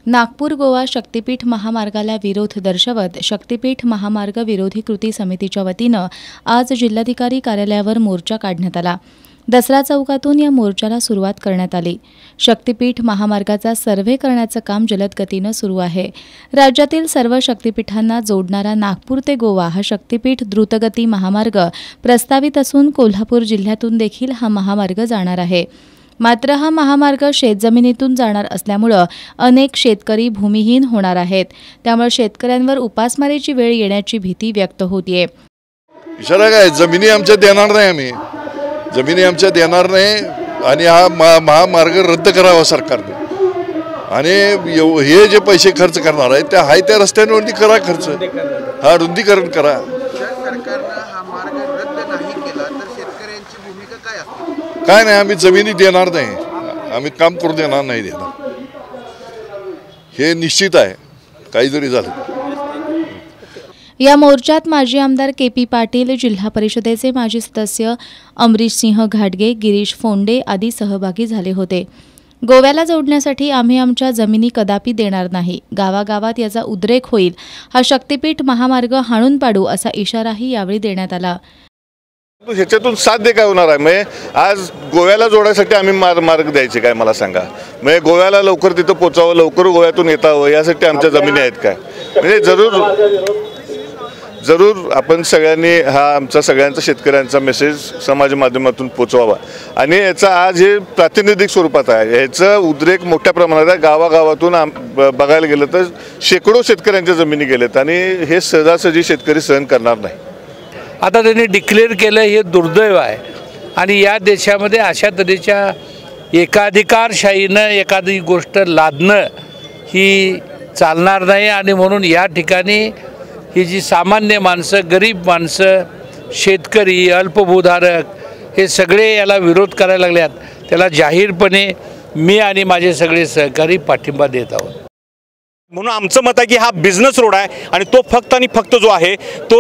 नागपूर गोवा शक्तीपीठ महामार्गाला विरोध दर्शवत शक्तीपीठ महामार्ग विरोधी कृती समितीच्या वतीनं आज जिल्हाधिकारी कार्यालयावर मोर्चा काढण्यात आला। दसरा चौकातून या मोर्चाला सुरुवात करण्यात आली। शक्तीपीठ महामार्गाचा सर्व्हे करण्याचं काम जलद गतीनं सुरू आहे। राज्यातील सर्व शक्तीपीठांना जोडणारा नागपूर ते गोवा हा शक्तीपीठ द्रुतगती महामार्ग प्रस्तावित असून कोल्हापूर जिल्ह्यातून देखील हा महामार्ग जाणार आहे। मात्र हा महामार्ग शेतजमिनीतून जाणार असल्यामुळे अनेक शेतकरी भूमिहीन होणार आहेत। त्यामुळे शेतकऱ्यांवर उपासमारीची वेळ येण्याची भीती व्यक्त होतीये। इशारा काय, जमिनी आमच्या देणार नाही, आम्ही जमिनी आमच्या देणार नाही आणि हा महामार्ग रद्द करावा सरकारने। आणि हे जे पैसे खर्च करणार आहे त्या हाय त्या रस्त्यांवरती करा खर्च, हा रुंदीकरण करा। काय नाही, आम्ही जमिनी देणार नाही, आम्ही काम करू देणार नाही, देणार हे निश्चित आहे, काही जरी झालं। या मोर्चात माजी आमदार के.पी. पाटील, जिल्हा परिषदेचे माजी सदस्य अमरीश सिंह घाटगे, गिरीश फोंडे आदी सहभागी झाले होते। गोव्याला जोडण्यासाठी आम्ही आमच्या जमिनी कदापि देणार नाही, गावागावात याचा उद्रेक होईल, हा शक्तीपीठ महामार्ग हाणून पाडू असा इशाराही यावेळी देण्यात आला। ह्याच्यातून साध्य काय होणार आहे? म्हणजे आज गोव्याला जोडायसाठी आम्ही मार्ग द्यायचे काय, मला सांगा। म्हणजे गोव्याला लवकर तिथं पोचावं, लवकर गोव्यातून येतावं, यासाठी आमच्या जमिनी आहेत काय? म्हणजे जरूर आपण सगळ्यांनी हा आमचा सगळ्यांचा शेतकऱ्यांचा मेसेज समाज माध्यमातून पोचवावा। आणि याचा आज हे प्रातिनिधिक स्वरूपात आहे, याचं उद्रेक मोठ्या प्रमाणात आहे। गावागावातून बघायला गेलं तर शेकडो शेतकऱ्यांच्या जमिनी गेलेत आणि हे सहजासहजी शेतकरी सहन करणार नाही। आता त्यांनी डिक्लेअर केलं, हे दुर्दैव आहे। आणि या देशामध्ये अशा तऱ्हेच्या एकाधिकारशाहीनं एखादी गोष्ट लादणं ही चालणार नाही। आणि म्हणून या ठिकाणी ही जी सामान्य माणसं, गरीब माणसं, शेतकरी, अल्पभूधारक हे सगळे याला विरोध करायला लागल्यात, त्याला जाहीरपणे मी आणि माझे सगळे सहकारी पाठिंबा देत आहोत। म्हणून आमचं मत आहे की हा बिझनेस रोड आहे आणि तो फक्त आणि फक्त जो आहे तो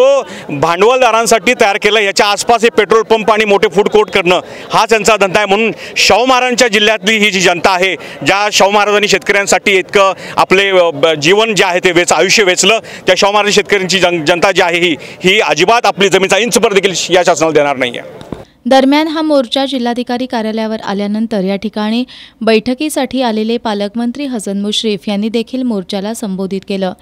भांडवलदारांसाठी तयार केला। याच्या आसपास हे पेट्रोल पंप आणि मोठे फूड कोर्ट करणं हा त्यांचा धंदा आहे। म्हणून शाहू महाराजांच्या जिल्ह्यातली ही जी जनता आहे, ज्या शाहू महाराजांनी शेतकऱ्यांसाठी इतकं आपले जीवन जे आहे ते आयुष्य वेचलं, त्या शाहू महाराज शेतकऱ्यांची जनता जी आहे ही अजिबात आपली जमीनचा इंचभर देखील या शासनाला देणार नाही आहे। दरम्यान हा मोर्चा जिल्हाधिकारी कार्यालयावर आल्यानंतर या ठिकाणी बैठकीसाठी आलेले पालकमंत्री हसन मुश्रीफ यांनी देखील मोर्चाला संबोधित केलं।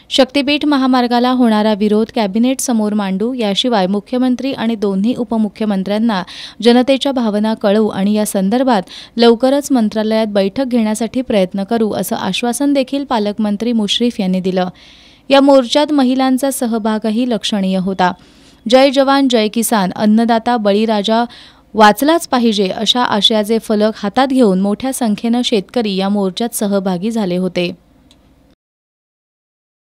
शक्तीपीठ महामार्गाला होणारा विरोध कॅबिनेट समोर मांडू, याशिवाय मुख्यमंत्री आणि दोन्ही उपमुख्यमंत्र्यांना जनतेच्या भावना कळवू आणि या संदर्भात लवकरच मंत्रालयात बैठक घेण्यासाठी प्रयत्न करू असं आश्वासन देखील पालकमंत्री मुश्रीफ यांनी दिलं। या मोर्चात महिलांचा सहभागही लक्षणीय होता। जय जवान जय किसान, अन्नदाता बळीराजा वाचलाच पाहिजे अशा आशयाचे फलक हातात घेऊन मोठ्या संख्येनं शेतकरी या मोर्चात सहभागी झाले होते।